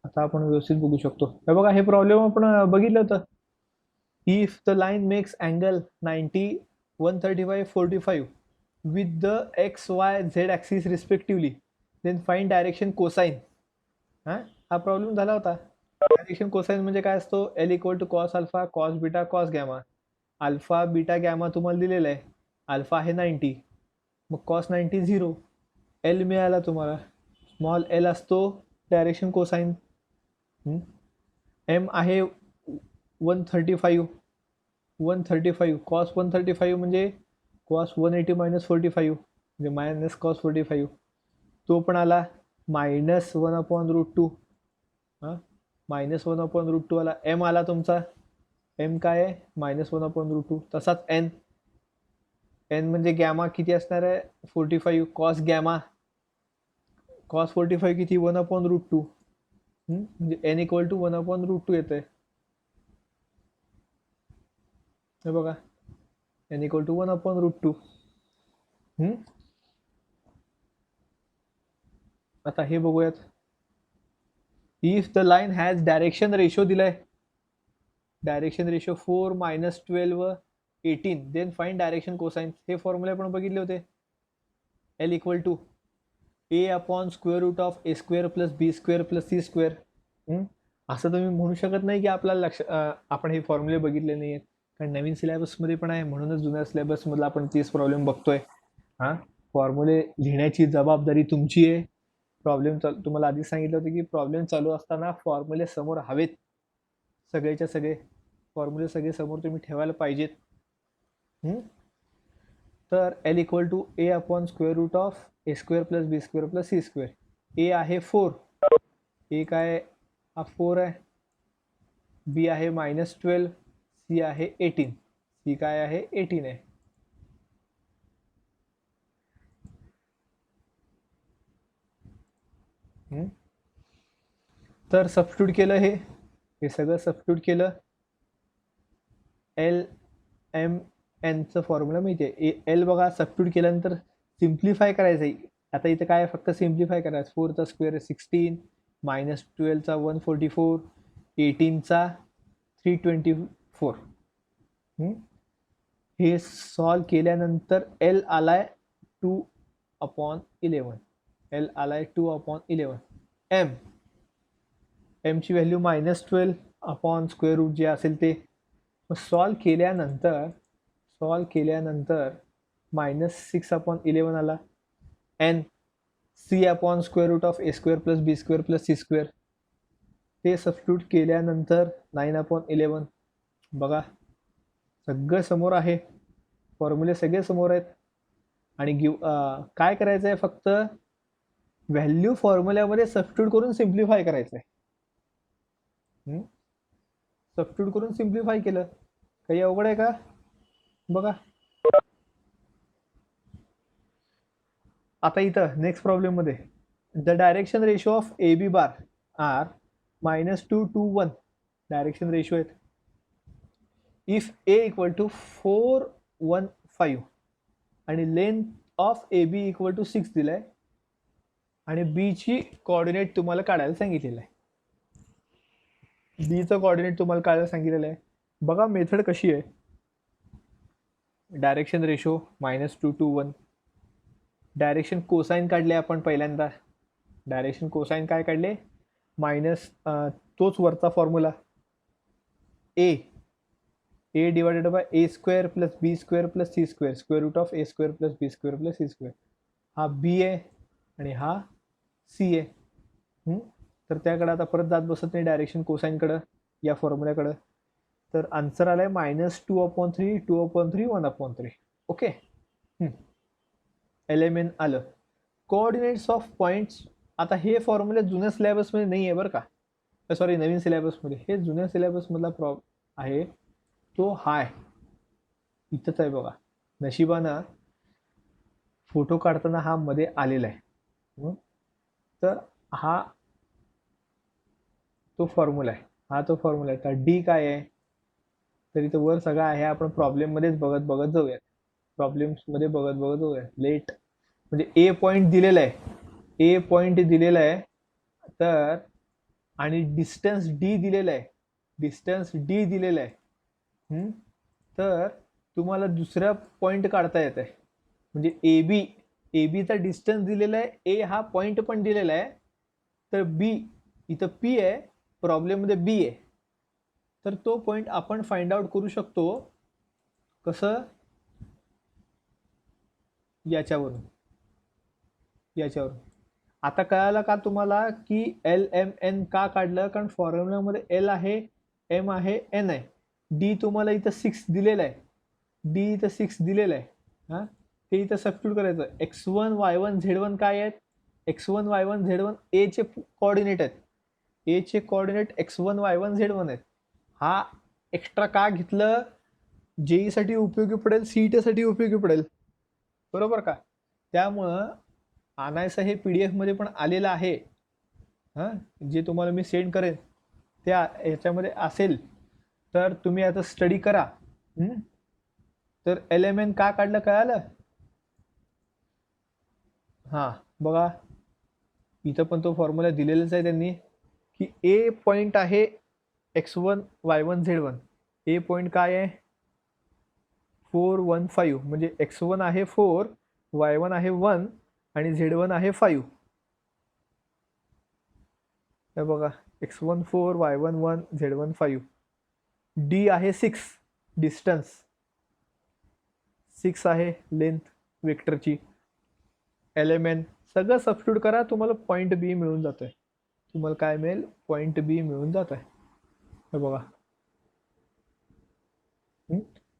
आता आपण व्यवस्थित बघू शकतो. हे बघा, हे प्रॉब्लेम आपण बघितलं होतं. If the line makes angle 90, 135, 45 with the x, y, z axis respectively, then find direction cosine. हा प्रॉब्लेम झाला होता. डायरेक्शन कोसाइन म्हणजे काय असतो? L equal to cos alpha, cos beta, cos gamma. Alpha beta gamma तुम्हाला दिलेला आहे. Alpha आहे 90, मग कॉस 90 0. एल मिळाला तुम्हाला. स्मॉल एल असतो डायरेक्शन कोसाइन. एम आहे 135, 135 कॉस 135 म्हणजे कॉस 180 मायनस 45 म्हणजे मायनस कॉस 45. तो पण आला -1/√2. हां, -1/√2 आला. एम आला तुमचा. एम काय आहे? -1/√2. तसाच एन. एन म्हणजे गॅमा किती असणार आहे? 45 कॉस गॅमा. कॉस 45 किती? 1/√2. म्हणजे एन इक्वल टू 1/√2 येत आहे. हे बघा, एन इक्वल टू 1/√2. आता हे बघूयात. If the line has direction ratio दिलाय, direction ratio 4, -12, 18, then find direction cosine. हे फॉर्म्युले आपण बघितले होते. L equal to a/√(a² + b² + c². असं तुम्ही म्हणू शकत नाही की आपल्याला आपण हे फॉर्म्युले बघितले नाही आहेत, कारण नवीन सिलेबसमध्ये पण आहे, म्हणूनच जुन्या सिलेबसमधला आपण 30 प्रॉब्लेम बघतोय. फॉर्म्युले लिहिण्याची जबाबदारी तुमची आहे. प्रॉब्लेम तुम्हाला आधी सांगितलं होतं की प्रॉब्लेम चालू असताना फॉर्म्युले समोर हवेत. सगळेच्या सगळे फॉर्म्युले सगळे समोर तुम्ही ठेवायला पाहिजेत. तर L equal to a/√(a² + b² + c². ए आहे 4. ए काय? हा 4 आहे. बी आहे -12. सी आहे 18. सी काय आहे? 18 आहे. तर सबस्टिट्यूट केलं, हे सगळं सबस्टिट्यूट केलं. एल एम एनचं फॉर्म्युला माहिती आहे. एल बघा, सबस्टिट्यूट केल्यानंतर सिम्प्लिफाय करायचं आहे. आता इथं काय फक्त सिम्प्लिफाय करायचं. 4चा स्क्वेअर 16, -12चा 144, 18चा 324. हे सॉल्व केल्यानंतर एल आलाय 2/11. एल आलाय 2/11. एमची व्हॅल्यू -12 जे असेल ते. सॉल्व केल्यानंतर -6/11 आला. N c/√(a² + b² + c². ते सबस्टिट्यूट केल्यानंतर 9/11. बघा, सगळं समोर आहे, फॉर्म्युले सगळे समोर आहेत. आणि काय करायचं आहे? फक्त व्हॅल्यू फॉर्म्युल्यामध्ये सबस्टिट्यूट करून सिम्प्लिफाय करायचं आहे. सबस्टिट्यूट करून सिम्प्लिफाय केलं. काही अवघड आहे का? बघा, आता इथं नेक्स्ट प्रॉब्लेम मध्ये the direction ratio of A B bar are -2 to 1 direction ratio आहेत. इफ ए इक्वल टू 415 आणि length of A B equal to 6 दिलाय आणि बी ची कोऑर्डिनेट तुम्हाला काढायला सांगितलेलं आहे. बी चं कोऑर्डिनेट तुम्हाला काढायला सांगितलेलं आहे. बघा मेथड कशी आहे. Direction ratio -2 to 1. Direction cosine काढले आपण पहिल्यांदा. डायरेक्शन कोसाइन काय काढले? मायनस तोच वरचा formula A divided by a² + b² + c², √(a² + b² + c². हा बी आहे आणि हा सी आहे. तर त्याकडे आता परत जात बसत नाही डायरेक्शन कोसाइनकडं, या फॉर्म्युल्याकडं. तर आन्सर आलाय -2/3, 2/3, 1/3. ओके. एलिमेंट आलं. Coordinates of points. आता हे फॉर्म्युले जुन्या सिलेबसमध्ये नाही आहे बरं का, सॉरी नवीन सिलेबसमध्ये. हे जुन्या सिलेबसमधला आहे तो हाय इथंच आहे बघा. नशिबानं फोटो काढताना हा मध्ये आलेला आहे. तर हा तो फॉर्म्युला आहे. तर डी काय आहे? तर इथं वर सगळं आहे, आपण प्रॉब्लेम मध्येच बघत जाऊयात. प्रॉब्लेम्स मध्ये बघत बघत होऊया. लेट म्हणजे ए पॉइंट दिलेला आहे, ए पॉइंट दिलेला आहे, तर आणि डिस्टन्स डी दिलेला आहे, डिस्टन्स डी दिलेला आहे. तर तुम्हाला दुसरा पॉइंट काढता येत आहे, म्हणजे ए बीचा डिस्टन्स दिलेला आहे, ए हा पॉइंट पण दिलेला आहे, तर बी इथं पी आहे, प्रॉब्लेममध्ये बी आहे, तर तो पॉइंट आपण फाइंड आउट करू शकतो कसं, याच्यावरून. आता कळालं का तुम्हाला की एल एम एन का काढलं, कारण फॉर्म्युलामध्ये एल आहे, एम आहे, एन आहे. डी तुम्हाला इथं 6 दिलेलं आहे, डी इथं 6 दिलेलं आहे. हां, ते इथं सबस्टिट्यूट करायचं. x1 y1 z1 काय आहेत, x1 y1 z1 ए चे कोऑर्डिनेट आहेत, ए चे कोऑर्डिनेट x1 y1 z1 आहेत. हा एक्स्ट्रा का घेतलं, जेई साठी उपयोगी पडेल, सीईटी साठी उपयोगी पडेल, बरोबर का. त्यामुळं आणायचं हे PDF मध्ये पण आलेलं आहे. हां, जे तुम्हाला मी सेंड करेन त्या याच्यामध्ये असेल, तर तुम्ही आता स्टडी करा. तर LMN का काढलं कळालं. हां, बघा इथं पण तो फॉर्म्युला दिलेलाच आहे त्यांनी, की ए पॉइंट आहे x1 y1 z1. ए पॉइंट काय आहे 415, म्हणजे x1 आहे 4, y1 आहे 1 आणि z1 आहे 5. हे बघा x1 4, y1 1, z1 5. डी आहे 6, डिस्टन्स 6 आहे लेंथ वेक्टरची. LMN सगळं सबस्टिट्यूट करा, तुम्हाला पॉईंट बी मिळून जातोय. तुम्हाला काय मिळेल, पॉईंट बी मिळून जात आहे. हे बघा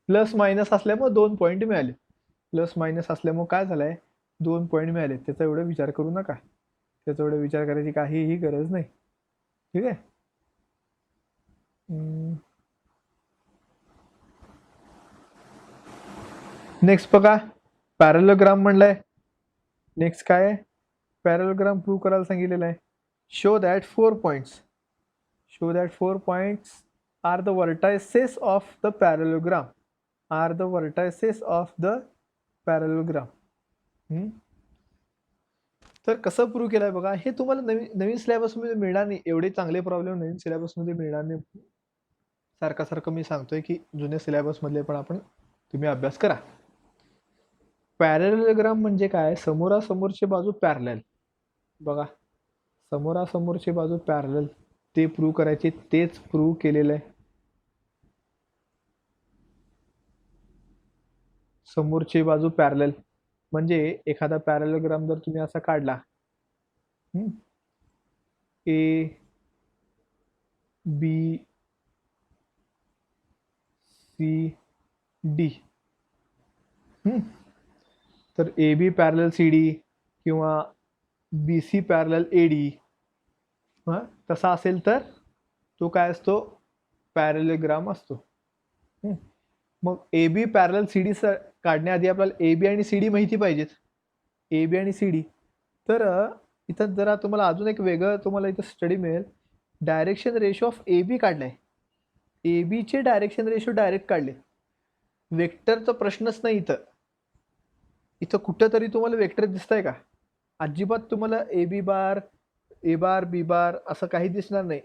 प्लस मायनस असल्यामुळे 2 पॉईंट मिळाले, प्लस मायनस असल्यामुळे काय झालंय 2 पॉईंट मिळाले. त्याचा एवढा विचार करू नका, त्याचा एवढा विचार करायची काहीही गरज नाही. ठीक आहे. नेक्स्ट बघा पॅरलोग्राम म्हणलंय. नेक्स्ट काय आहे, पॅरलोग्राम प्रूव्ह करायला सांगितलेलं आहे. Show that 4 points are the vertices of the parallelogram, तर कसं प्रूव्ह केलंय बघा. हे तुम्हाला नवीन सिलेबसमध्ये मिळणार नाही, एवढे चांगले प्रॉब्लेम नवीन सिलेबसमध्ये मिळणार नाही. सारखं मी सांगतोय की जुन्या सिलेबसमधले पण तुम्ही अभ्यास करा. पॅरलेलोग्राम म्हणजे काय, समोरासमोरची बाजू पॅरलल. बघा समोरासमोरची बाजू पॅरलल, ते प्रूव्ह करायचे, तेच प्रूव्ह केलेलं आहे. समोरची बाजू पॅरलल म्हणजे एखादा पॅरलेलोग्राम जर तुम्ही असा काढला, ए बी सी डी, तर A B parallel C D किंवा B C parallel A D, तसा असेल तर तो काय असतो, पॅरलेलोग्राम असतो. मग A B parallel C D काढण्याआधी आपल्याला ए बी आणि सी डी माहिती पाहिजेत, ए बी आणि सी डी. तर इथं जरा तुम्हाला अजून एक वेगळं तुम्हाला इथं स्टडी मिळेल. Direction ratio of A B काढलाय, ए बीचे डायरेक्शन रेशो डायरेक्ट काढले. वेक्टरचा प्रश्नच नाही इथं. इथं कुठं तरी तुम्हाला वेक्टर दिसतंय का, अजिबात तुम्हाला ए बी बार, ए बार, बी बार असं काही दिसणार नाही.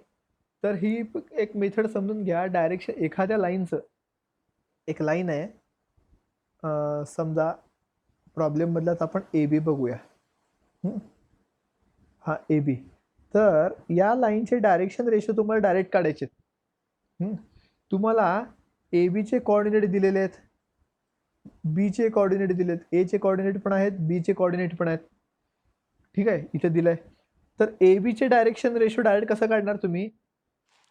तर ही एक मेथड समजून घ्या. डायरेक्शन एखाद्या लाईनचं, एक लाईन आहे, समजा प्रॉब्लेम मधलाच आपण ए बी बघूया. हा ए बी, तर या लाईनचे डायरेक्शन रेशो तुम्हाला डायरेक्ट काढायचे. तुम्हाला ए बीचे कोऑर्डिनेट दिलेले आहेत, बी चे कोऑर्डिनेट दिलेत, ए चे कोऑर्डिनेट पण आहेत, बी चे कोऑर्डिनेट पण आहेत. ठीक आहे, इथे दिलंय. तर ए बी चे डायरेक्शन रेशो डायरेक्ट कसं काढणार तुम्ही,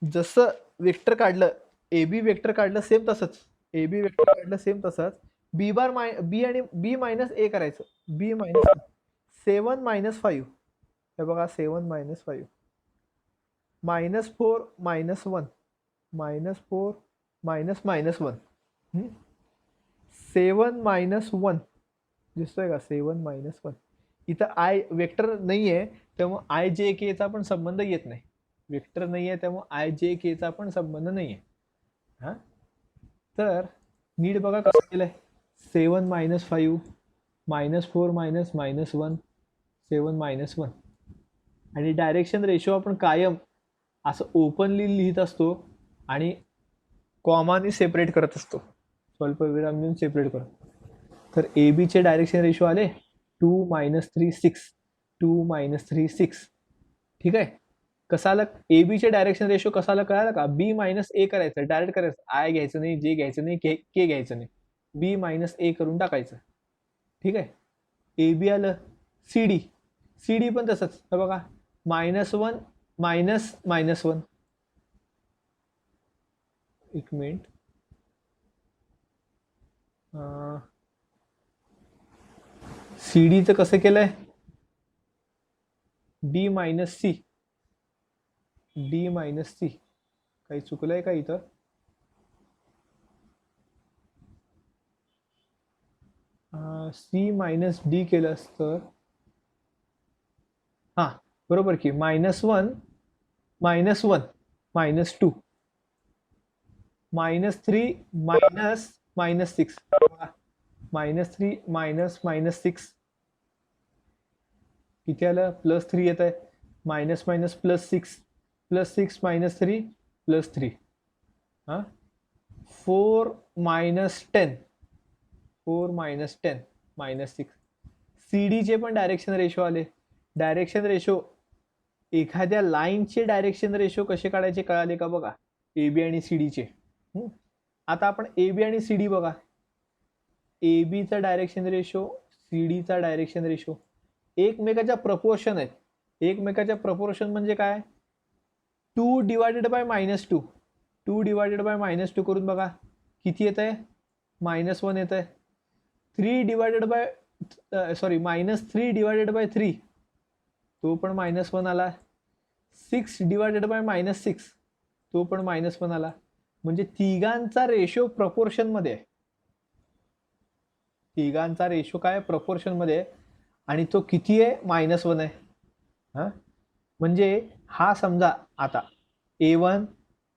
जसं वेक्टर काढलं, ए बी वेक्टर काढलं सेम तसंच, ए बी वेक्टर काढलं सेम तसंच, बी बार बी आणि बी मायनस ए करायचं. बी मायनस 7 मायनस 5, हे बघा 7 minus 5, minus 4 minus 1, minus 4 minus minus 1, 7 minus 1 दिसतोय का, 7 मायनस 1. इथं आय वेक्टर नाही आहे, त्यामुळे आय जे केचा पण संबंध येत नाही. वेक्टर नाही आहे त्यामुळे आय जे केचा पण संबंध नाही आहे. हां, तर नीट बघा कसं केलंय. 7 -5 -4 -1 7 -1. आणि डायरेक्शन रेशो आपण कायम असं ओपनली लिहित असतो आणि कॉमाने सेपरेट करत असतो, स्वल्पविराम देऊन सेपरेट करतो. तर ए बीचे डायरेक्शन रेशो आले 2 -3 6 2 -3 6. ठीक आहे. कसा आला ए बीचे डायरेक्शन रेशो कसा आला कळाला का? बी मायनस ए करायचं, डायरेक्ट करायचं, आय घ्यायचं नाही, जे घ्यायचं नाही, के घ्यायचं नाही, बी मायनस ए करून टाकायचं. ठीक आहे. ए बी आलं. सी डी, सी डी पण तसंच. हे बघा -1 -1. एक मिनिट. सी डीचं कसं केलंय? D minus C, D minus C. काही चुकलंय का इथं? सी मायनस डी केलं असतं. हां बरोबर की -1 -1 -2 -3 -6 -3 -6 किती आलं? +3 येत आहे. मायनस +6 +6 -3 +3. हां 4 -10 4 -10 -6. सी डीचे पण डायरेक्शन रेशो आले. डायरेक्शन रेशो, एखाद्या लाईनचे डायरेक्शन रेशो कसे काढायचे कळाले का? बघा ए बी आणि सी डीचे. आता आपण ए बी आणि सी डी बघा. ए बीचा डायरेक्शन रेशो, सी डीचा डायरेक्शन रेशो एकमेकाच्या प्रपोर्शन आहेत. एकमेकाच्या प्रपोर्शन म्हणजे काय? 2 डिवायडेड बाय -2 2 डिवायडेड बाय -2 करून बघा किती येत आहे? -1 येत आहे. 3 डिवायडेड बाय -3 डिवायडेड बाय 3 तो पण -1 आला. 6 डिवायडेड बाय -6 तो पण -1 आला. म्हणजे तिघांचा रेशो प्रपोर्शन मध्ये आहे. तिघांचा रेशो काय? प्रपोर्शन मध्ये आहे. आणि तो किती आहे? -1 आहे. हा म्हणजे हा समजा आता A1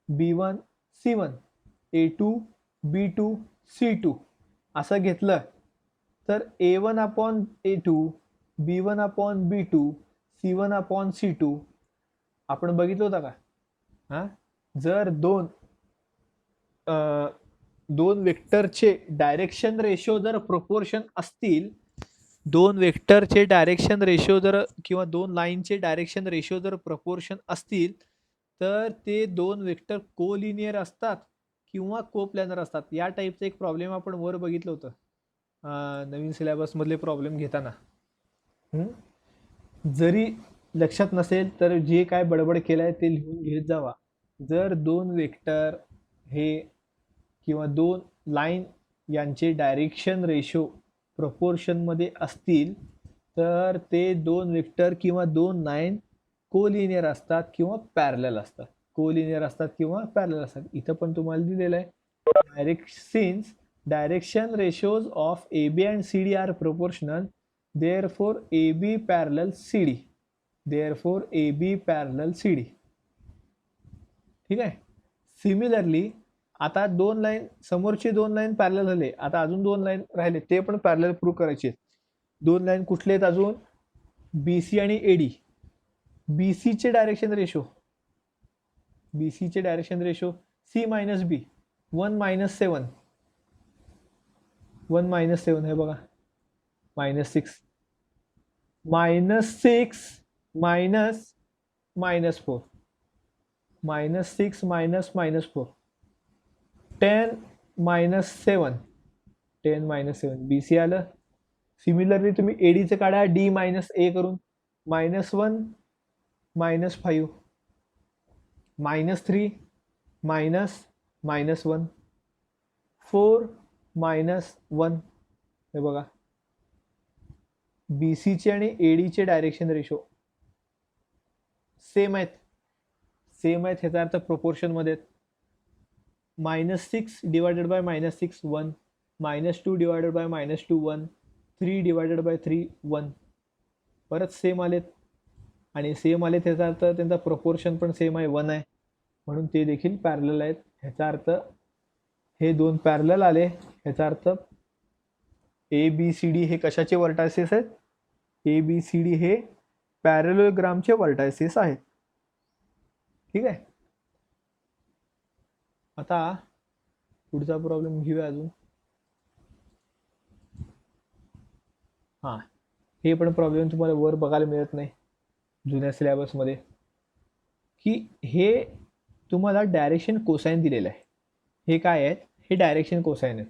B1 C1 A2 B2 C2 असं घेतलं तर A1 upon A2 B1 upon B2 C1 upon C2 आपण बघितलं होतं का? हा जर दोन वेक्टरचे डायरेक्शन रेशो जर प्रोपोर्शन असतील, दोन वेक्टरचे डायरेक्शन रेशो जर किंवा दोन लाईनचे डायरेक्शन रेशो जर प्रपोर्शन असतील तर ते दोन वेक्टर कोलिनियर असतात किंवा कोप्लॅनर असतात. या टाईपचा एक प्रॉब्लेम आपण वर बघितलं होतं नवीन सिलेबस मधले प्रॉब्लेम घेताना. जरी लक्षात नसेल तर जे काय बडबड केलाय ते लिहून घेत जावा. जर दोन वेक्टर हे किंवा दोन लाईन यांचे डायरेक्शन रेशो प्रपोर्शन मध्ये असतील तर ते दोन वेक्टर किंवा दोन लाईन कोलिनियर असतात किंवा पॅरलल असतात. कोलिनियर असतात किंवा पॅरलल असतात. इथं पण तुम्हाला दिलेलं आहे since direction ratios of A B and C D are proportional therefore AB parallel CD. therefore AB parallel CD. ठीक आहे. सिमिलरली आता दोन लाईन, समोरची दोन लाईन पॅरलल झाले, आता अजून दोन लाईन राहिले ते पण पॅरलल प्रूव्ह करायचे. दोन लाईन कुठले आहेत अजून? BC आणि AD. BC चे डायरेक्शन रेशो, BC चे direction ratio C minus B 1 -7 1 -7 हे बघा -6 -6 मायनस -4 -6 मायनस -4 10 -7 10 -7 BC आलं. सिमिलरली तुम्ही AD चं काढा D -A करून -1 -5 -3 -1 4 -1 हे बघा. BC चे आणि AD चे डायरेक्शन रेशो सेम आहेत, ह्याचा अर्थ प्रोपोर्शन मध्ये. -6 divided by -6 1 -2 divided by -2 1 3 divided by 3 1 परत सेम आलेत. आणि सेम आलेत ह्याचा अर्थ त्यांचा प्रोपोर्शन पण सेम आहे 1 आहे, म्हणून ते देखील पॅरलल आहेत. ह्याचा अर्थ हे दोन पॅरलल आले, ह्याचा अर्थ ए बी सी डी हे कशाचे वर्टायसेस आहेत? ए बी सी डी हे पॅरलोग्रामचे वर्टायसेस आहेत. ठीक आहे. आता पुढचा प्रॉब्लेम घेऊया अजून. हां, हे पण प्रॉब्लेम तुम्हाला वर बघायला मिळत नाही जुन्या सिलेबसमध्ये, की हे तुम्हाला डायरेक्शन कोसाइन दिलेलं आहे. हे काय आहेत? हे डायरेक्शन कोसाइन आहेत.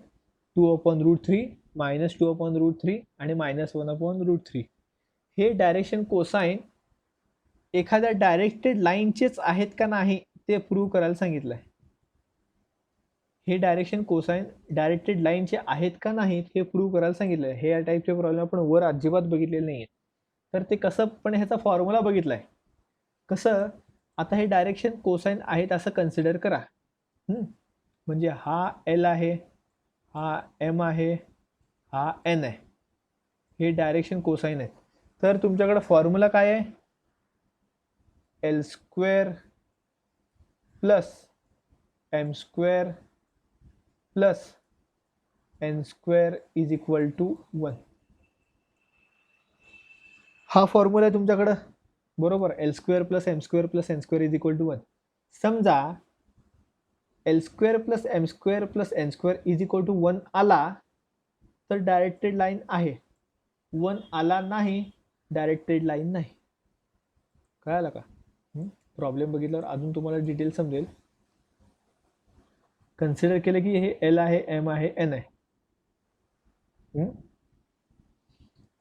2/√3 -2/√3 आणि -1/√3. हे डायरेक्शन कोसाइन एखाद्या डायरेक्टेड लाईनचेच आहेत का नाही ते प्रूव्ह करायला सांगितलं आहे. हे डायरेक्शन कोसाइन डायरेक्टेड लाईनचे आहेत का नाहीत हे प्रूव्ह करायला सांगितलं आहे. हे या टाईपचे प्रॉब्लेम आपण वर अजिबात बघितलेले नाही आहेत. तर ते कसं, पण ह्याचा फॉर्म्युला बघितला आहे. कसं, आता हे डायरेक्शन कोसाइन आहेत असं कन्सिडर करा. म्हणजे हा एल आहे, हा एम आहे, हा एन आहे. हे डायरेक्शन कोसाइन आहेत. तर तुमच्याकडे फॉर्म्युला काय आहे? L² plus M² plus N² is equal to 1. हा फॉर्म्युला आहे तुमच्याकडं, बरोबर. L² plus M² plus N² is equal to 1. समजा L² plus M² plus N² is equal to 1 आला तर डायरेक्टेड लाईन आहे, 1 आला नाही डायरेक्टेड लाईन नाही. कळालं का? प्रॉब्लेम बघितल्यावर अजून तुम्हाला डिटेल समजेल. कन्सिडर केलं की हे एल आहे, एम आहे, एन आहे.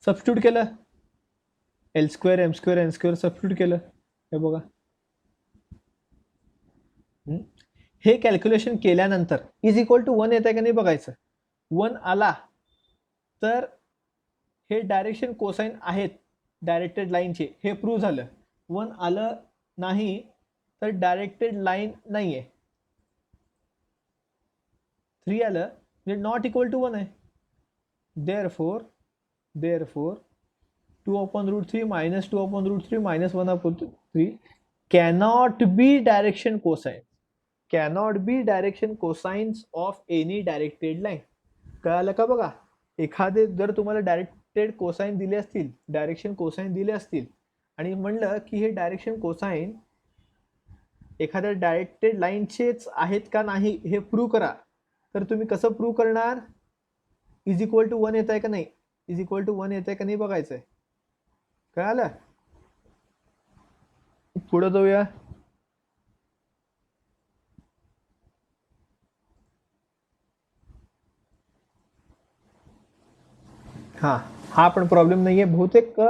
सबस्टिट्यूट केलं, L² M² N² सबस्टिट्यूट केलं, हे बघा. हे कॅल्क्युलेशन केल्यानंतर इज इक्वल टू 1 येत आहे का नाही बघायचं. 1 आला तर हे डायरेक्शन कोसाइन आहेत डायरेक्टेड लाईनचे, हे प्रूव्ह झालं. 1 आलं नाही तर डायरेक्टेड लाईन नाही आहे. 3 आलं म्हणजे नॉट इक्वल टू 1 आहे. Therefore 2/√3 -2/√3 -1/3 cannot be direction cosine, cannot be direction cosines of any directed line. कळालं का? बघा, एखादे जर तुम्हाला डायरेक्टेड कोसाइन दिले असतील, डायरेक्शन कोसाइन दिले असतील आणि म्हणलं की हे डायरेक्शन कोसाइन एखाद्या डायरेक्टेड लाईनचेच आहेत का नाही हे प्रूव्ह करा, तर तुम्ही कसं प्रूव्ह करणार? इज इक्वल टू 1 येत आहे का नाही, इज इक्वल टू 1 येत आहे का नाही बघायचं आहे. कळालं? पुढे जाऊया. हा पण प्रॉब्लेम नाहीये, बहुतेक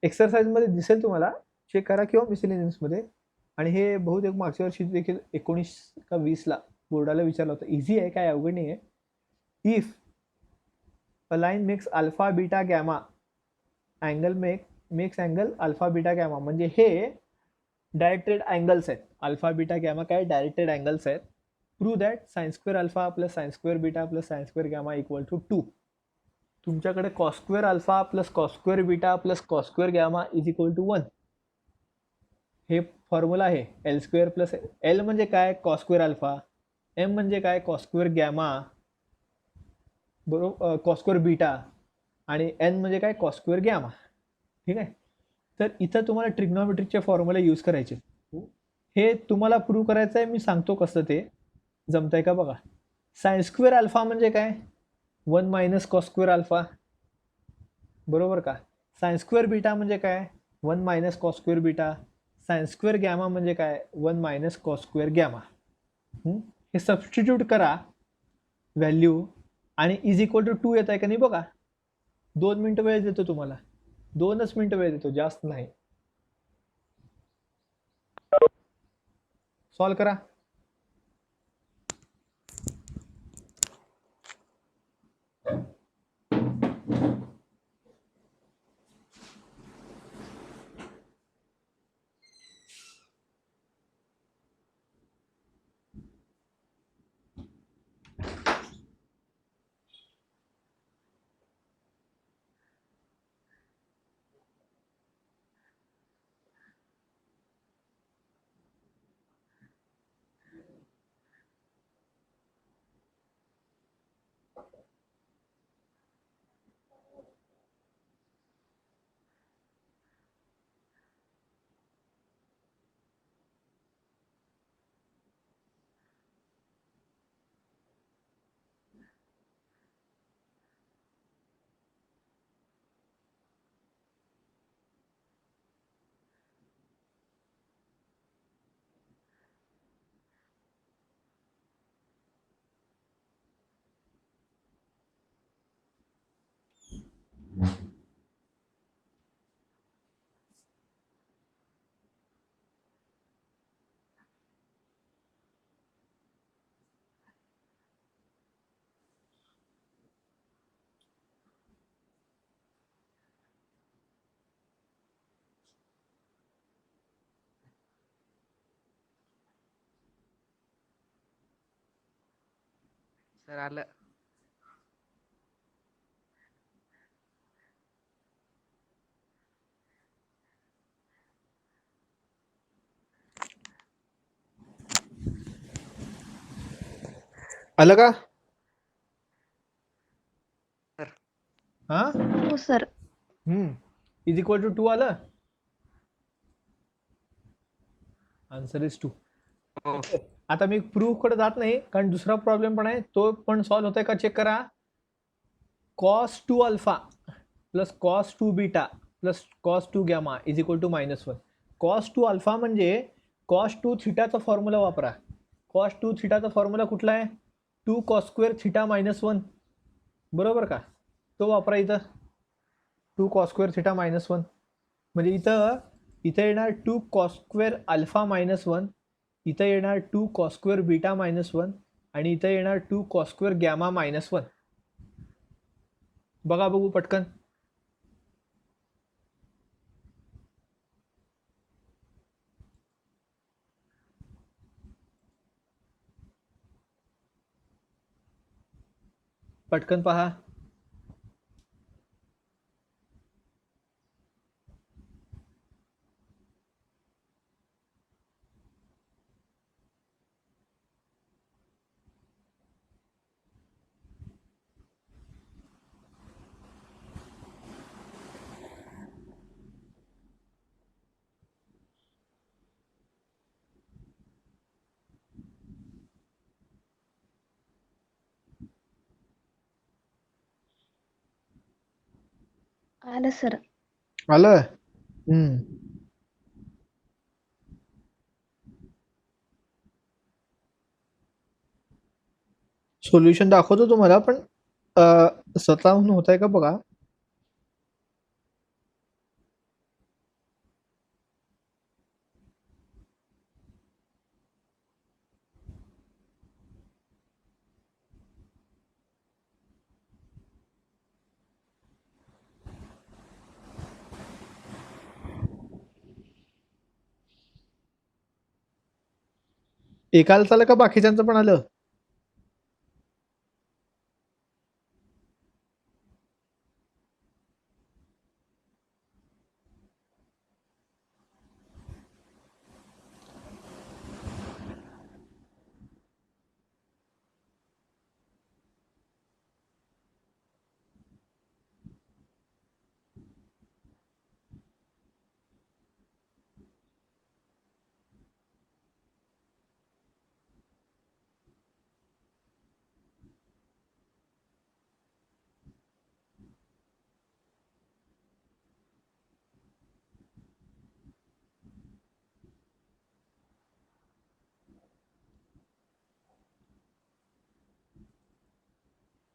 एक्सरसाइज मध्ये दिसेल तुम्हाला, चेक करा किंवा मिसलेनियस मध्ये. आणि हे बहुतेक मागच्या वर्षी देखील 19 का 20 ला बोर्डाला विचारलं होतं. इझी आहे, काय अवघड नाही आहे. If a line makes alpha beta gamma angle makes angle alpha beta gamma, म्हणजे हे डायरेक्टेड अँगल्स आहेत. अल्फा बीटा गॅमा काय डायरेक्टेड अँगल्स आहेत. Prove that sin² alpha plus sin² beta plus sin² gamma equal to 2. तुमच्याकडे cos² alpha plus cos² beta plus cos² gamma is equal to 1. हे formula आहे. L² plus L म्हणजे काय cos² alpha, M म्हणजे काय cos² gamma, बरोबर, cos² beta, आणि N म्हणजे काय cos² गॅमा. ठीक आहे. तर इथं तुम्हाला ट्रिग्नोमेट्रिकचे फॉर्म्युला यूज करायचे. हे तुम्हाला प्रूव्ह करायचं आहे, मी सांगतो कसं ते जमतंय का बघा. sin² अल्फा म्हणजे काय 1 मायनस cos² अल्फा, बरोबर का. sin² बीटा म्हणजे काय 1 minus cos² beta. sin² gamma म्हणजे काय 1 मायनस cos² गॅमा. हे सबस्टिट्यूट करा व्हॅल्यू आणि इज इक्वल टू 2 येत आहे का नाही बघा. 2 मिनिटं वेळ देतो तुम्हाला, 2च मिनिटं वेळ देतो, जास्त नाही. सॉल्व करा. सर आलं. आलं का? सर हा हो सर. इज इक्वल टू 2 आलं. Answer is 2. हो. आता मी प्रूफ कडे जात नाही, कारण दुसरा प्रॉब्लेम पण आहे, तो पण सॉल्व्ह होतोय का चेक करा. Cos 2 alpha plus cos 2 beta plus cos 2 gamma is equal to -1. Cos 2 alpha म्हणजे कॉस 2 थिटाचा फॉर्म्युला वापरा. कॉस 2 थिटाचा फॉर्म्युला कुठला आहे? 2 कॉस स्क्वेअर थिटा -1, बरोबर का? तो वापरा इथं. 2 कॉस स्क्वेअर थिटा -1 म्हणजे इथं येणार 2 कॉस स्क्वेअर अल्फा -1, इथं येणार 2 कॉस स्क्वेअर बीटा -1 आणि इथं येणार 2 कॉस स्क्वेअर गॅमा -1. बघू पटकन. पटकन पहा. आलं सर. आलं. सोल्युशन दाखवतो तुम्हाला, पण स्वतःहून होत आहे का बघा. एकाला आलं का बाकीच्यांचं पण आलं?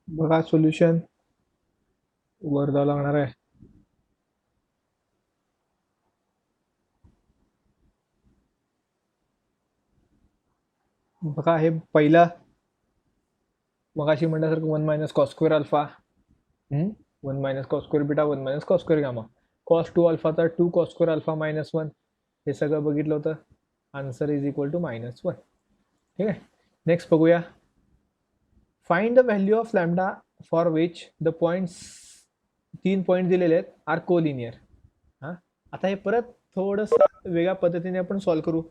बघा सोल्युशन वर जावं लागणार आहे. बघा हे पहिलं मगाशी म्हटल्यासारखं 1 minus cos square alpha, 1 minus cos square beta, 1 minus cos square gamma. Cos 2 अल्फाचा 2 कॉस स्क्वेअर अल्फा -1 हे सगळं बघितलं होतं. Answer is equal to -1. ठीक आहे. नेक्स्ट बघूया. Find the value of lambda for which the points, 3 point दिलेले आहेत, आर कोलिनियर. हां, आता हे परत थोडंसं वेगळ्या पद्धतीने आपण सॉल्व्ह करू.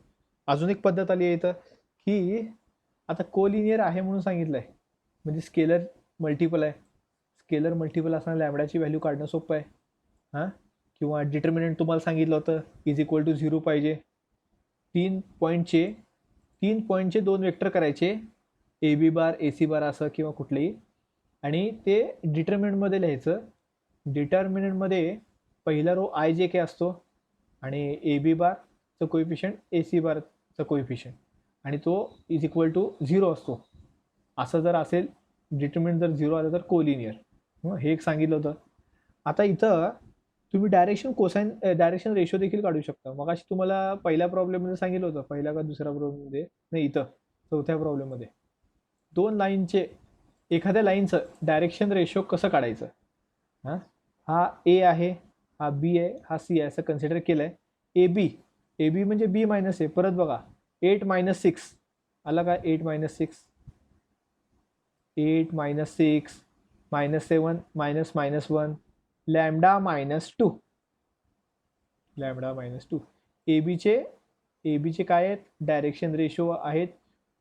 अजून एक पद्धत आली आहे इथं, की आता कोलिनियर आहे म्हणून सांगितलं आहे, म्हणजे स्केलर मल्टिपल आहे. स्केलर मल्टिपल असताना लॅम्डाची व्हॅल्यू काढणं सोपं आहे. हां, किंवा डिटर्मिनंट तुम्हाला सांगितलं होतं इज इक्वल टू 0 पाहिजे. 3 पॉईंटचे 2 वेक्टर करायचे, ए बी बार ए सी बार असं किंवा कुठलेही, आणि ते डिटर्मिनंटमध्ये लिहायचं. डिटर्मिनंटमध्ये पहिला रो आय जे के असतो आणि ए बी बारचं कोइफिशियंट ए सी बारचं कोइफिशियंट, आणि तो इज इक्वल टू 0 असतो. असं जर असेल, डिटर्मिनंट जर 0 आलं तर कोलिनियर. हे एक सांगितलं होतं. आता इथं तुम्ही डायरेक्शन रेशो देखील काढू शकता. मग अशी तुम्हाला पहिल्या प्रॉब्लेममध्ये सांगितलं होतं, पहिल्या का दुसऱ्या प्रॉब्लेममध्ये नाही, इथं चौथ्या प्रॉब्लेममध्ये 2 लाईनचे, एखाद्या लाईनचं डायरेक्शन रेशो कसं काढायचं. हां, हा ए आहे, हा बी आहे, हा सी आहे, असं कन्सिडर केलं आहे. ए बी म्हणजे बी मायनस ए. परत बघा 8 - 6 आला का? 8 - 6 8 minus 6 minus 7 minus minus 1 lambda minus 2. Lambda minus 2. एबीचे काय आहेत, डायरेक्शन रेशो आहेत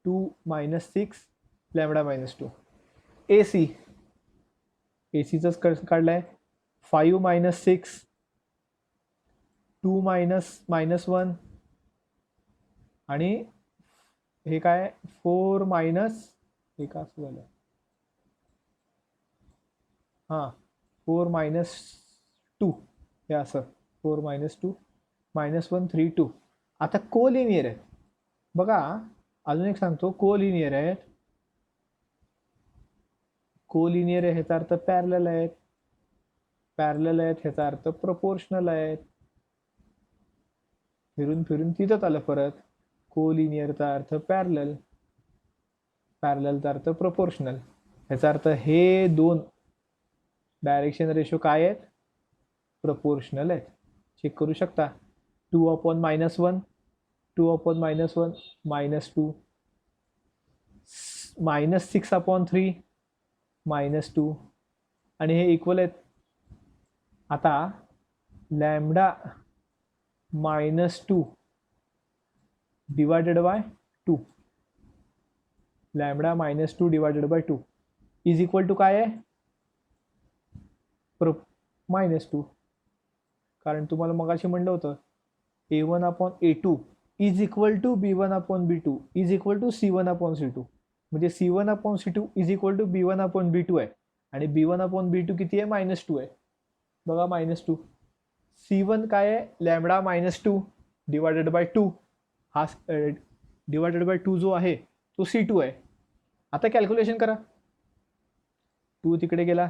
2 minus 6 लॅमडा मायनस 2. एसीचंच काढलाय 5 minus 6 2 minus 1 आणि हे काय 4 minus हे का असं झालं, हां 4 minus 2 हे असं 4 minus 2 minus 1 3 2. आता कोलिनियर आहे बघा, अजून एक सांगतो, कोलिनियर आहेत. कोलिनियर आहे ह्याचा अर्थ पॅरलल आहेत, पॅरलल आहेत ह्याचा अर्थ प्रपोर्शनल आहेत. फिरून फिरून तिथंच आलं परत. कोलिनियरचा अर्थ पॅरलल, पॅरललचा अर्थ प्रपोर्शनल. ह्याचा अर्थ हे दोन डायरेक्शन रेशो काय आहेत, प्रपोर्शनल आहेत. चेक करू शकता. 2/-1 2/-1 -2 -6/3 -2 आणि हे इक्वल आहेत. आता lambda -2 divided by 2, lambda -2 divided by 2 is equal to काय आहे, -2. कारण तुम्हाला मगाशी म्हणलं होतं A1/A2 is equal to B1/B2 is equal to C1/C2. म्हणजे C1/C2 is equal to B1/B2 आहे आणि B1/B2 किती आहे, -2 आहे. बघा -2. C1 काय आहे, लॅमडा -2 डिवायडेड बाय 2. हा डिवायडेड बाय 2 जो आहे तो C2 आहे. आता कॅल्क्युलेशन करा. 2 तिकडे गेला,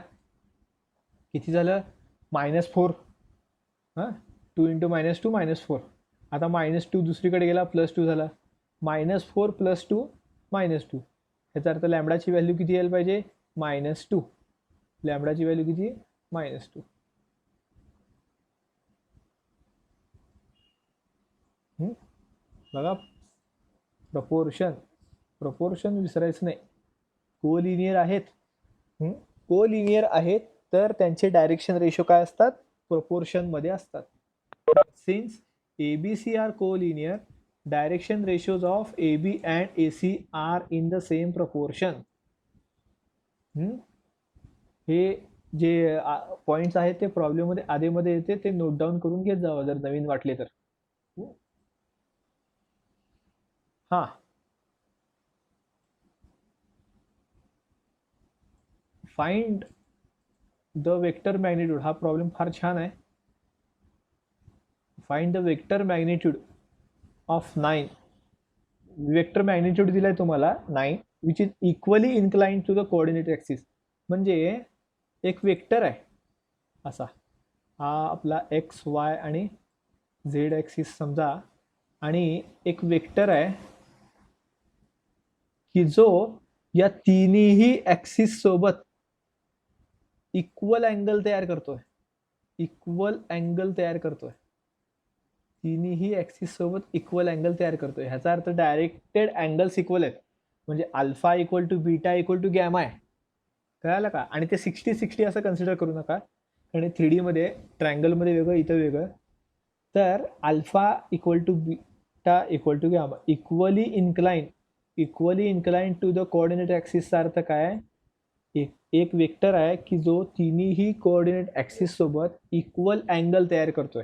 किती झालं, -4. हां 2 × -2 -4. आता -2 दुसरीकडे गेला, +2 झाला. -4 + 2 -2. ह्याचा अर्थ लॅमडाची व्हॅल्यू किती यायला पाहिजे, -2. लॅमडाची व्हॅल्यू किती आहे, -2. बघा प्रपोर्शन विसरायचं नाही. कोलिनियर आहेत, कोलिनियर आहेत तर त्यांचे डायरेक्शन रेशो काय असतात, प्रपोर्शन मध्ये असतात. Since ABC are collinear, direction ratios of AB and AC are in the same proportion. हे जे पॉइंट्स आहेत ते प्रॉब्लेम मध्ये आधीमध्ये येते, ते नोट डाऊन करून घेत जावं जर नवीन वाटले तर. हां फाइंड द वेक्टर मॅग्निट्यूड, हा प्रॉब्लेम फार छान आहे. Find the vector magnitude of 9. Vector magnitude दिलाय तुम्हाला 9 which is equally inclined to the coordinate axis. म्हणजे एक वेक्टर आहे असा, हा आपला XY आणि Z ॲक्सिस समजा, आणि एक वेक्टर आहे की जो या तिन्ही ॲक्सिस सोबत इक्वल अँगल तयार करतोय, इक्वल अँगल तयार करतोय, तिन्ही ॲक्सिस सोबत इक्वल अँगल तयार करतोय. ह्याचा अर्थ डायरेक्टेड अँगल्स इक्वल आहेत, म्हणजे alpha equal to beta equal to gamma आहे. कळालं का. आणि ते 60-60 असं कन्सिडर करू नका, कारण 3D मध्ये ट्रायंगलमध्ये वेगळं, इथं वेगळं. तर alpha equal to beta equal to gamma, equally incline to the coordinate ॲक्सिसचा अर्थ काय, एक वेक्टर आहे की जो तिन्ही कोऑर्डिनेट ॲक्सिस सोबत इक्वल अँगल तयार करतोय,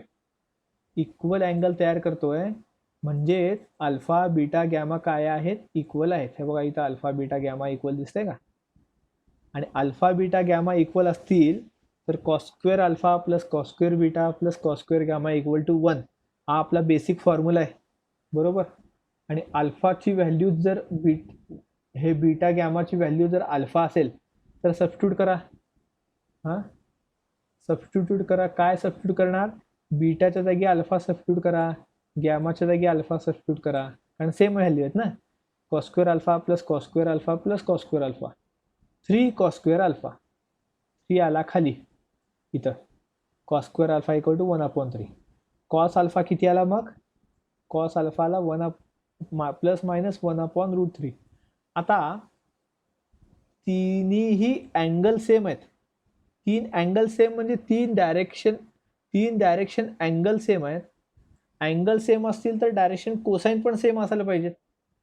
इक्वल अँगल तयार करतोय. म्हणजेच अल्फा बीटा गॅमा काय आहेत, इक्वल आहेत. हे बघा इथं अल्फा बीटा गॅमा इक्वल दिसतंय का. आणि अल्फा बीटा गॅमा इक्वल असतील तर cos² alpha plus cos² beta plus cos² gamma equal to 1 हा आपला बेसिक फॉर्म्युला आहे, बरोबर. आणि अल्फाची व्हॅल्यू जर हे बीटा गॅमाची व्हॅल्यू जर अल्फा असेल तर सबस्टिट्यूट करा. हां सबस्टिट्यूट करा. काय सबस्टिट्यूट करणार, बीटाच्या जागी अल्फा सबस्टिट्यूट करा, गॅमाच्या जागी अल्फा सबस्टिट्यूट करा, कारण सेम व्हॅल्यू आहेत ना. cos² alpha plus cos² alpha plus cos² alpha, 3 cos² alpha. 3 आला खाली इथं, cos² alpha equal to 1/3. Cos alpha किती आला मग, कॉस अल्फाला 1 प्लस मायनस 1/√3. आता तिन्हीही अँगल सेम आहेत. तीन अँगल सेम म्हणजे तीन डायरेक्शन अँगल सेम आहेत. अँगल सेम असतील तर डायरेक्शन कोसाइन पण सेम असायला पाहिजेत,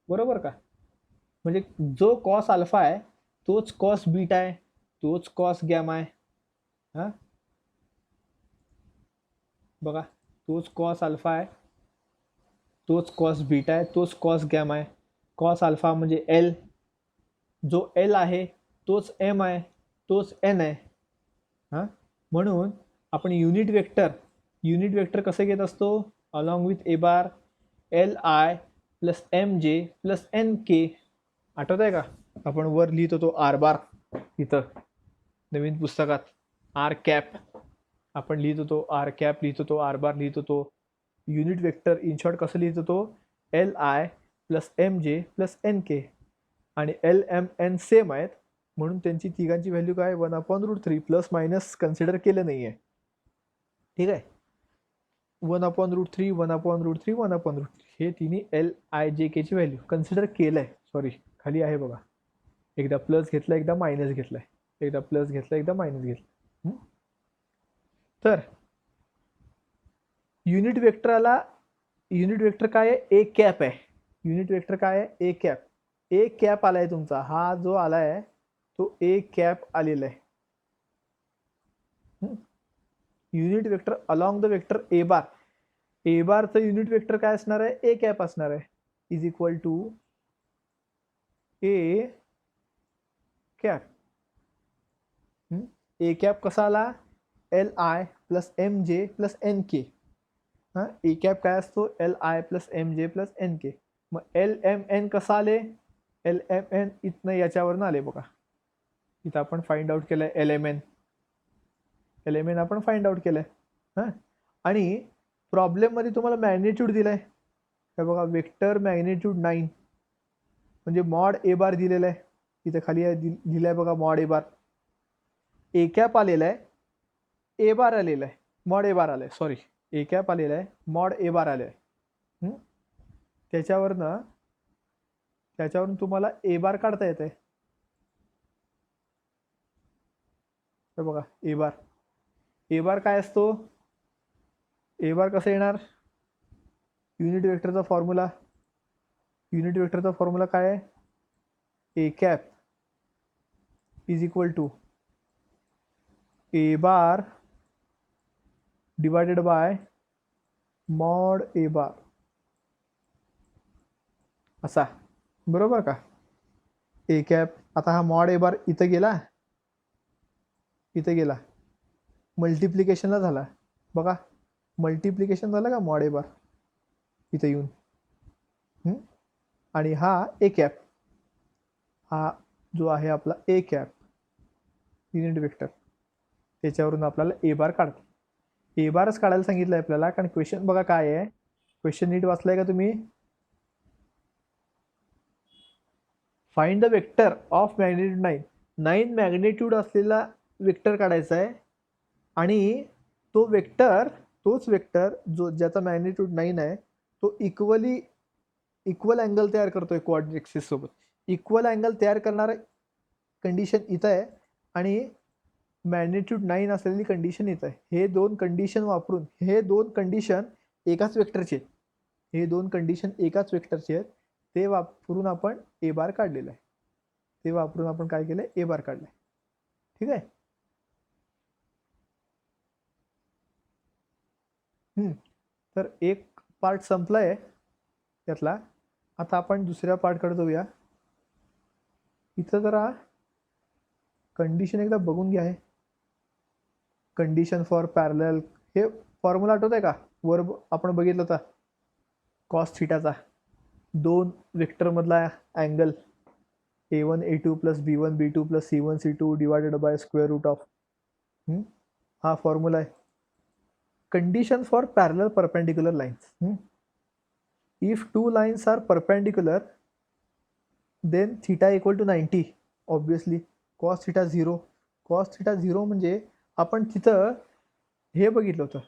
बरोबर का? म्हणजे जो कॉस अल्फा आहे तोच कॉस बीटा आहे, तोच कॉस गॅमा आहे. हा बघा, तोच कॉस अल्फा आहे, तोच कॉस बीटा आहे, तोच कॉस गॅमा आहे. कॉस अल्फा म्हणजे एल, जो एल आहे तोच एम आहे, तोच एन आहे. हां, म्हणून आपण युनिट वेक्टर कसं घेत असतो? Along with A bar L I plus M J plus N K. आठवत आहे का? आपण वर लिहित होतो आर बार, इथं नवीन पुस्तकात आर कॅप आपण लिहित होतो, आर कॅप लिहित होतो, आर बार लिहित होतो. युनिट वेक्टर इन शॉर्ट कसं लिहित होतो? L I plus M J plus N K. आणि एल एम एन सेम आहेत म्हणून त्यांची तिघांची व्हॅल्यू काय? 1/√3 प्लस मायनस कन्सिडर केलं नाही आहे. ठीक आहे, 1/√3 1/√3 1/√3 हे तिन्ही एल आय जे केची व्हॅल्यू कन्सिडर केलं आहे. सॉरी, खाली आहे बघा, एकदा प्लस घेतलं एकदा मायनस घेतलंय, एकदा प्लस घेतलं एकदा मायनस घेतलं. तर युनिट वेक्टर काय आहे? ए कॅप आहे. युनिट वेक्टर काय आहे? A cap. ए कॅप आलाय तुमचा, हा जो आलाय तो ए कॅप आलेला आहे. Unit vector along the vector A bar. A बारचं युनिट वेक्टर काय असणार आहे? ए कॅप असणार आहे, is equal to A cap. A cap कसा आला? L I plus M J plus N K. हां, ए कॅप काय असतो? L I plus M J plus N K. मग एल एम एन कसा आले? एल एम एन इथनं याच्यावरनं आले बघा, इथं आपण फाइंड आउट केलंय L M N. L M N आपण फाइंड आउट केलंय. हां, आणि प्रॉब्लेममध्ये तुम्हाला मॅग्नेट्यूड दिलाय, हे बघा, वेक्टर मॅग्नेट्यूड 9 म्हणजे मॉड ए बार दिलेला आहे. इथं खाली दिलाय बघा mod A bar. A cap आलेला आहे, ए बार आलेला आहे, मॉड ए बार आलाय. सॉरी, ए कॅप आलेला आहे, मॉड ए बार आले आहे. त्याच्यावरून तुम्हाला ए बार काढता येते. हे बघा, ए बार काय असतो? ए बार कसं येणार? युनिट वेक्टरचा फॉर्म्युला काय आहे? A cap is equal to A bar divided by mod A bar, असा, बरोबर का? A cap. आता हा मॉड ए बार इथं गेला, मल्टिप्लिकेशनला झाला बघा, मल्टिप्लिकेशन झालं का मॉड ए बार इथं येऊन. आणि हा ए कॅप, हा जो आहे आपला ए कॅप युनिट वेक्टर, त्याच्यावरून आपल्याला ए बार काढतो. ए बारच काढायला सांगितलं आहे आपल्याला, कारण क्वेश्चन बघा काय आहे. क्वेश्चन नीट वाचलाय का तुम्ही? Find the vector of magnitude 9 magnitude असलेला वेक्टर काढायचा आहे. आणि तोच वेक्टर जो ज्याचा मॅग्नेट्यूड 9 आहे तो इक्वल अँगल तयार करतोय कोऑर्डिनेट ऍक्सिस सोबत. इक्वल अँगल तयार करणारा कंडिशन इथं आहे आणि मॅग्नेट्यूड 9 असलेली कंडिशन इथं आहे. हे दोन कंडिशन एकाच वेक्टरचे आहेत. ते वापरून आपण ए बार काढलेलं आहे. ते वापरून आपण काय केलंय? ए बार काढलाय. ठीक आहे. तर एक पार्ट संपलाय त्यातला. आता आपण दुसऱ्या पार्टकडे जाऊया. इथं जरा कंडिशन एकदा बघून घ्या. आहे कंडिशन फॉर पॅरलल, हे फॉर्म्युला आठवत आहे का? वर आपण बघितलं होता कॉस थिटाचा, दोन वेक्टर मधला angle a1 a2 plus b1 b2 plus c1 c2 divided by square root of. हा फॉर्म्युला आहे. Condition for parallel perpendicular lines. If two lines are perpendicular then theta equal to 90. Obviously cos theta 0 म्हणजे आपण तिथं हे बघितलं होतं,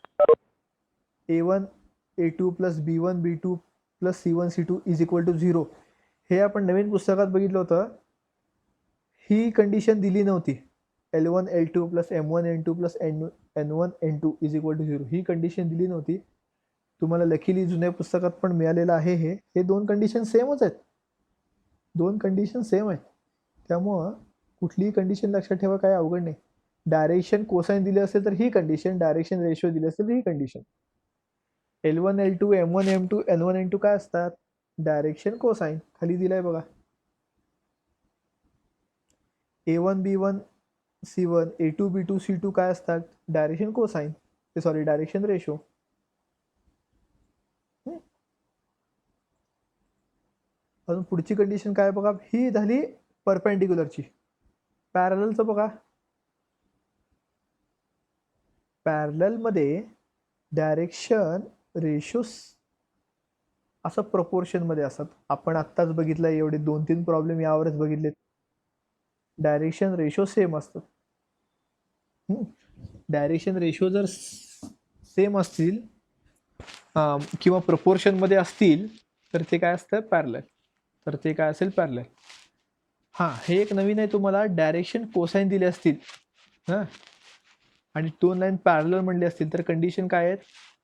a1 a2 plus b1 b2 plus c1 c2 is equal to 0. हे आपण नवीन पुस्तकात बघितलं होतं. ही कंडिशन दिली नव्हती, L1 L2 plus M1 N2 plus N1 N2 is equal to 0, ही कंडिशन दिली नव्हती. तुम्हाला लकीली जुन्या पुस्तकात पण मिळालेलं आहे. हे दोन कंडिशन सेमच आहेत, दोन कंडिशन सेम आहेत. त्यामुळं कुठलीही कंडिशन लक्षात ठेवा, काय अवघड नाही. डायरेक्शन कोसाइन दिले असेल तर ही कंडिशन, डायरेक्शन रेशो दिले असेल तर ही condition. L1 L2 M1 M2 N1 N2 काय असतात, डायरेक्शन कोसाइन. खाली दिलाय बघा, A1 B1 C1 A2 B2 C2 काय असतात, direction cosine, sorry direction ratio. अजून पुढची कंडिशन काय बघा, ही झाली परपेंडिक्युलरची. पॅरललचं बघा, पॅरलल मध्ये डायरेक्शन रेशो असं प्रपोर्शन मध्ये असतात. आपण आत्ताच बघितलं, एवढे 2-3 प्रॉब्लेम यावरच बघितलेत. डायरेक्शन रेशो सेम असतात. डायरेक्शन रेशो जर सेम असतील किंवा प्रपोर्शन मध्ये असतील तर ते काय असतं, पॅरलल. तर ते काय असेल, पॅरलल. हां, हे एक नवीन आहे तुम्हाला, डायरेक्शन कोसाइन दिले असतील हां आणि दोन लाईन पॅरलल म्हणले असतील तर कंडिशन काय आहेत,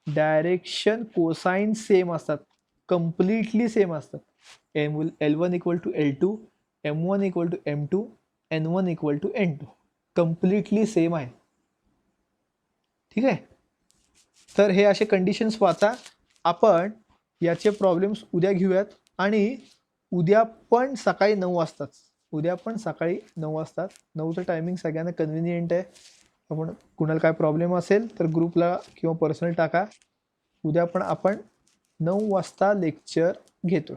डायरेक्शन कोसाइन सेम असतात, कम्प्लिटली सेम असतात. L1 equal to L2, M1 equal to M2, N1 equal to N2, completely same आहे. ठीक आहे. तर हे असे कंडिशन्स वाचा. आपण याचे प्रॉब्लेम्स उद्या घेऊयात आणि उद्या पण सकाळी 9 वाजताच, उद्या पण सकाळी 9 वाजता. 9चं टायमिंग सगळ्यांना कन्व्हिनियंट आहे. आपण कुणाला काय प्रॉब्लेम असेल तर ग्रुपला किंवा पर्सनल टाका. उद्या पण आपण 9 वाजता लेक्चर घेतोय.